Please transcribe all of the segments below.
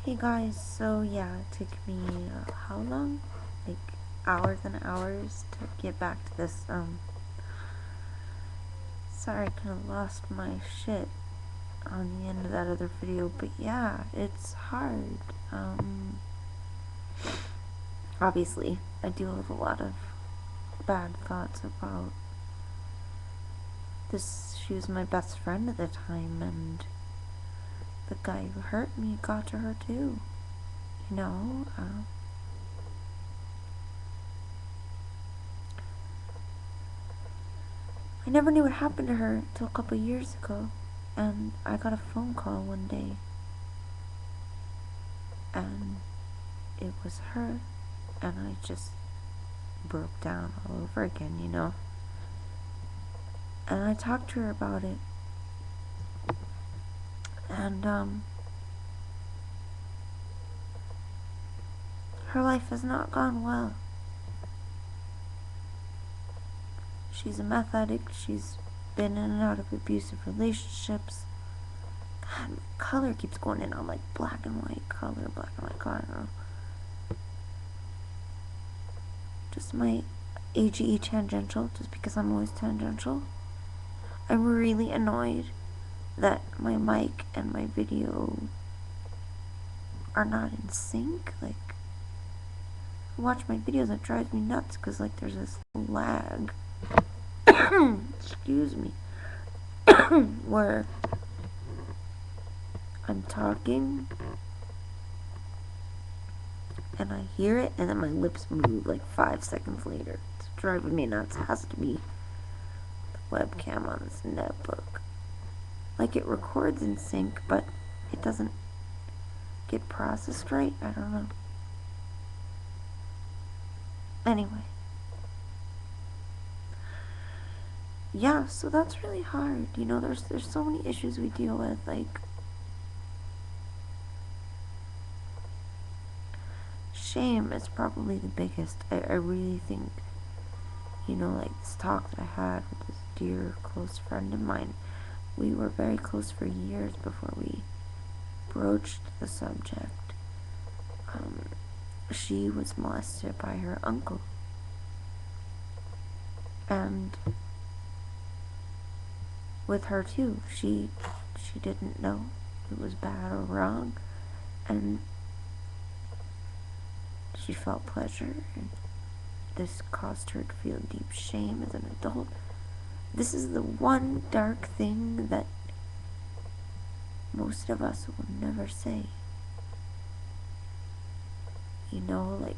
Hey guys, so yeah, it took me how long? Like hours and hours to get back to this. Sorry, I kind of lost my shit on the end of that other video, but yeah, it's hard. Obviously, I deal with a lot of bad thoughts about this. She was my best friend at the time, and the guy who hurt me got to her too. You know, I never knew what happened to her until a couple years ago, and I got a phone call one day, and it was her, and I just broke down all over again, you know? And I talked to her about it, and, her life has not gone well. She's a meth addict, she's been in and out of abusive relationships. God, my color keeps going in on like black and white color, I don't know. Just my AGE tangential, just because I'm always tangential. I'm really annoyed that my mic and my video are not in sync. Like, watch my videos, it drives me nuts because like there's this lag. Excuse me. Where I'm talking and I hear it and then my lips move like 5 seconds later. It's driving me nuts. It has to be the webcam on this netbook. Like, it records in sync, but it doesn't get processed right. I don't know. Anyway. Yeah, so that's really hard. You know, there's so many issues we deal with, like shame is probably the biggest. I really think, you know, like this talk that I had with this dear close friend of mine, we were very close for years before we broached the subject. She was molested by her uncle, and with her too, she didn't know it was bad or wrong, and she felt pleasure, and this caused her to feel deep shame as an adult. This is the one dark thing that most of us will never say. You know, like,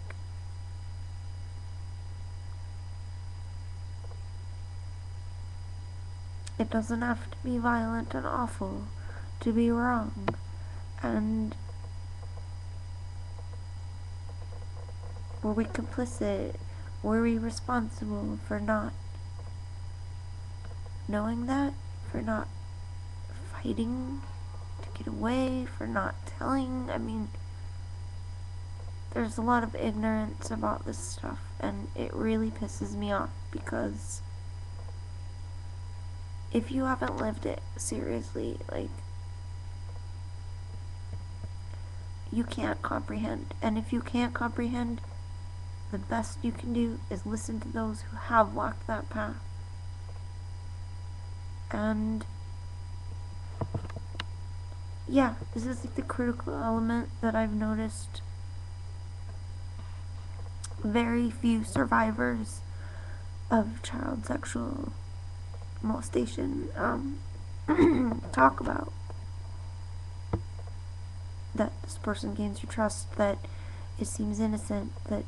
it doesn't have to be violent and awful to be wrong. And were we complicit? Were we responsible for not knowing that? For not fighting to get away? For not telling? I mean, there's a lot of ignorance about this stuff, and it really pisses me off because if you haven't lived it, seriously, like, you can't comprehend. And if you can't comprehend, the best you can do is listen to those who have walked that path. And yeah, this is like the critical element that I've noticed very few survivors of child sexual molestation talk about. That this person gains your trust, that it seems innocent, that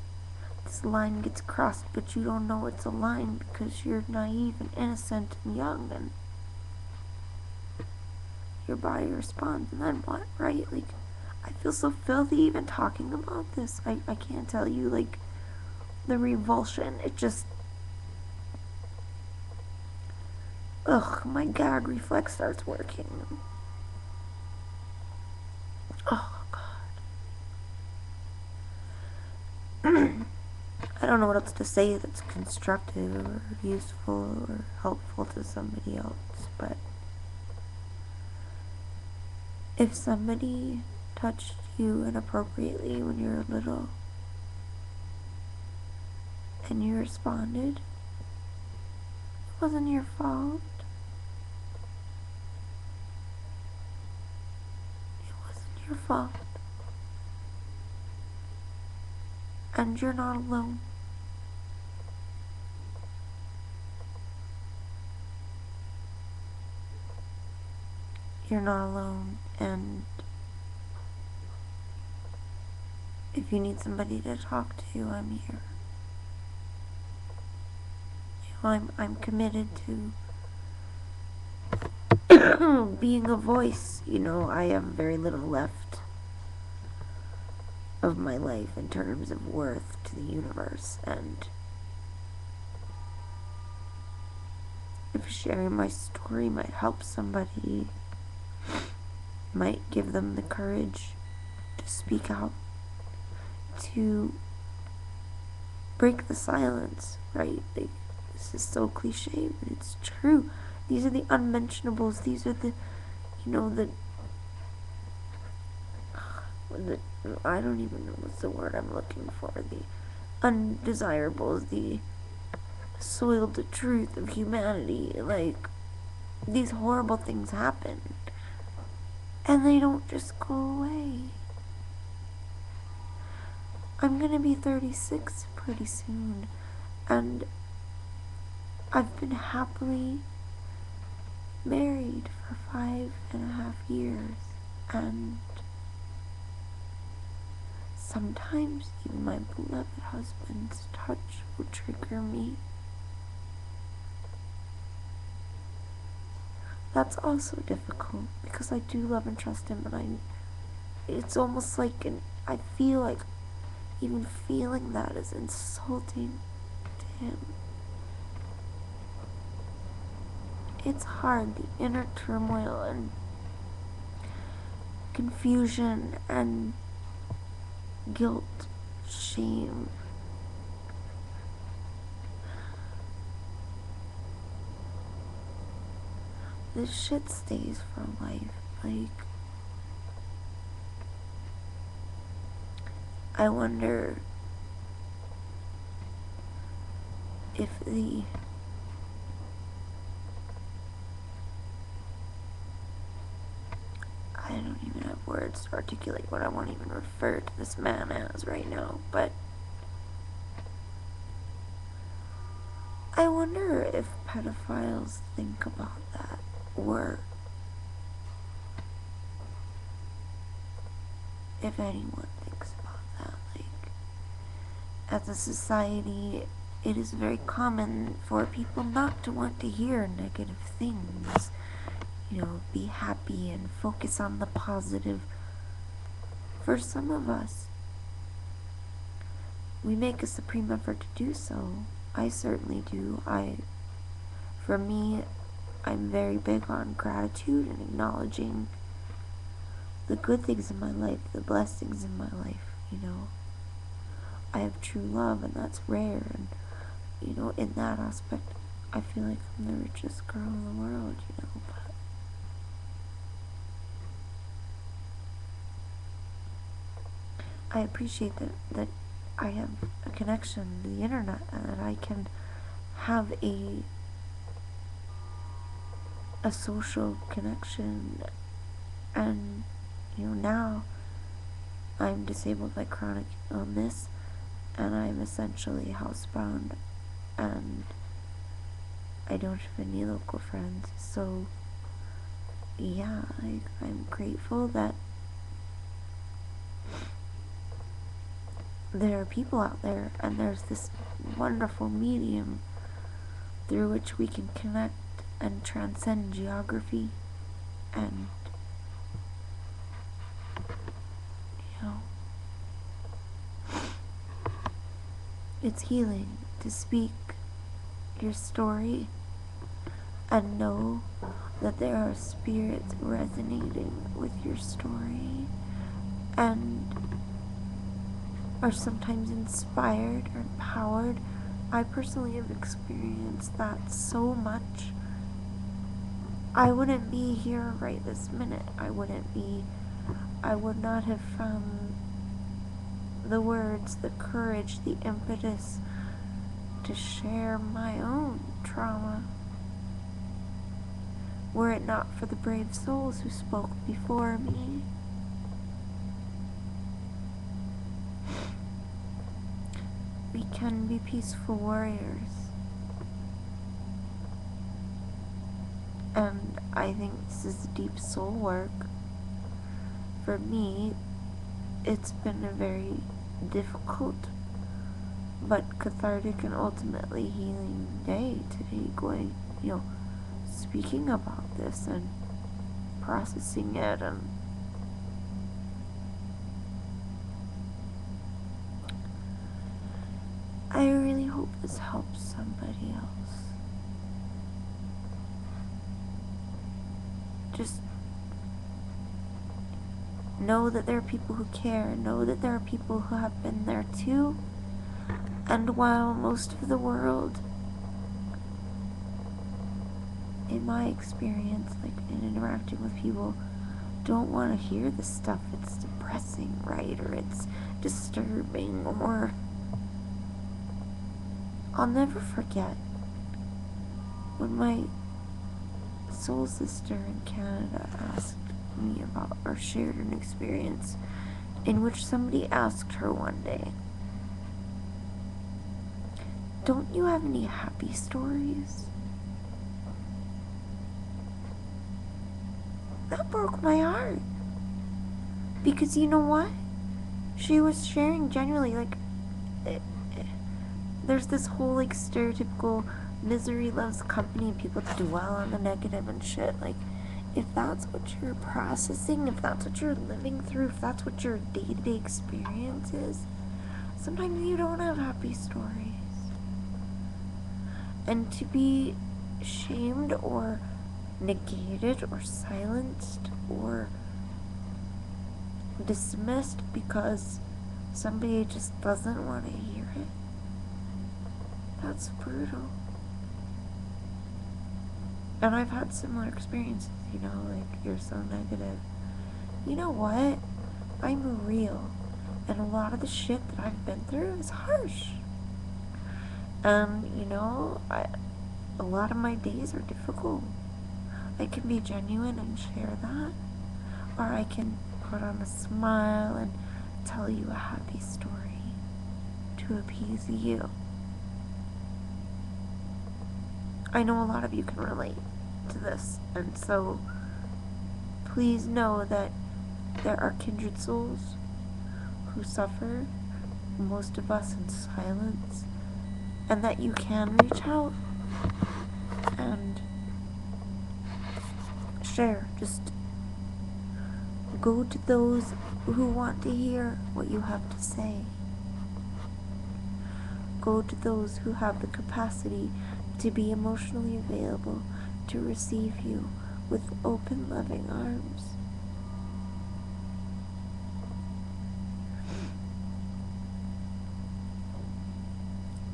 this line gets crossed, but you don't know it's a line because you're naive and innocent and young, and your body responds, and then what, right? Like, I feel so filthy even talking about this. I can't tell you, like, the revulsion. It just, ugh, my gag reflex starts working. Oh, God. I don't know what else to say that's constructive or useful or helpful to somebody else, but if somebody touched you inappropriately when you were little and you responded, it wasn't your fault. It wasn't your fault. And you're not alone. You're not alone, and if you need somebody to talk to, I'm here. I'm committed to being a voice. I have very little left of my life in terms of worth to the universe, and if sharing my story might help somebody, might give them the courage to speak out, to break the silence, right? This is so cliche, but it's true. These are the unmentionables. These are the I don't even know what's the word I'm looking for. The undesirables, the soiled truth of humanity. Like, these horrible things happen, and they don't just go away. I'm gonna be 36 pretty soon, and I've been happily married for 5.5 years, and sometimes even my beloved husband's touch will trigger me. That's also difficult because I do love and trust him, and it's almost like I feel like even feeling that is insulting to him. It's hard, the inner turmoil and confusion and guilt, shame. This shit stays for life. Like, I wonder if I don't even have words to articulate what I won't even refer to this man as right now, but I wonder if pedophiles think about that, or if anyone thinks about that. Like, as a society, it is very common for people not to want to hear negative things. Be happy and focus on the positive. For some of us, we make a supreme effort to do so. I certainly do. For me, I'm very big on gratitude and acknowledging the good things in my life, the blessings in my life, I have true love, and that's rare, and, in that aspect, I feel like I'm the richest girl in the world, but I appreciate that I have a connection to the internet, and that I can have a social connection, and now I'm disabled by chronic illness, and I'm essentially housebound, and I don't have any local friends, so yeah, I'm grateful that there are people out there, and there's this wonderful medium through which we can connect and transcend geography, and it's healing to speak your story and know that there are spirits resonating with your story and are sometimes inspired or empowered. I personally have experienced that so much. I wouldn't be here right this minute. I I would not have found the words, the courage, the impetus to share my own trauma were it not for the brave souls who spoke before me. We can be peaceful warriors. And I think this is deep soul work. For me, it's been a very difficult but cathartic and ultimately healing day today, going, speaking about this and processing it, and I really hope this helps somebody else. Just know that there are people who care, know that there are people who have been there too, and while most of the world, in my experience, like in interacting with people, don't want to hear this stuff, it's depressing, right, or it's disturbing, or I'll never forget when my soul sister in Canada asked me about, or shared an experience in which somebody asked her one day, "Don't you have any happy stories?" That broke my heart. Because you know what? She was sharing genuinely, like, there's this whole, like, stereotypical misery loves company, people dwell on the negative and shit. Like, if that's what you're processing, if that's what you're living through, if that's what your day-to-day experience is, sometimes you don't have happy stories. And to be shamed or negated or silenced or dismissed because somebody just doesn't want to hear it, that's brutal. And I've had similar experiences, like, you're so negative. You know what? I'm real. And a lot of the shit that I've been through is harsh. And, a lot of my days are difficult. I can be genuine and share that. Or I can put on a smile and tell you a happy story to appease you. I know a lot of you can relate to this, and so please know that there are kindred souls who suffer, most of us in silence, and that you can reach out and share. Just go to those who want to hear what you have to say. Go to those who have the capacity to be emotionally available to receive you with open, loving arms.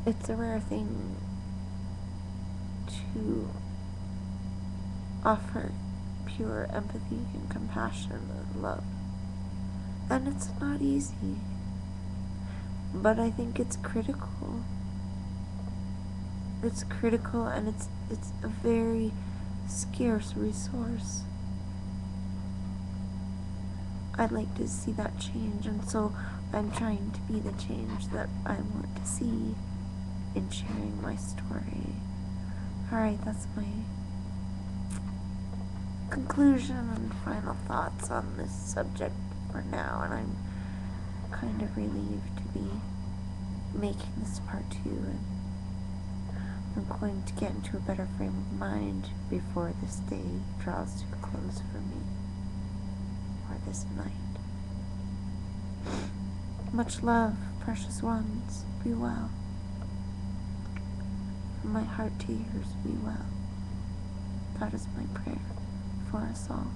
It's a rare thing to offer pure empathy and compassion and love. And it's not easy. But I think it's critical. It's critical, and it's a very scarce resource. I'd like to see that change, and so I'm trying to be the change that I want to see in sharing my story. Alright, that's my conclusion and final thoughts on this subject for now, and I'm kind of relieved to be making this part 2, and I'm going to get into a better frame of mind before this day draws to a close for me, or this night. Much love, precious ones. Be well. From my heart to yours, be well. That is my prayer for us all,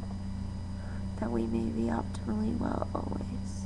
that we may be optimally well always.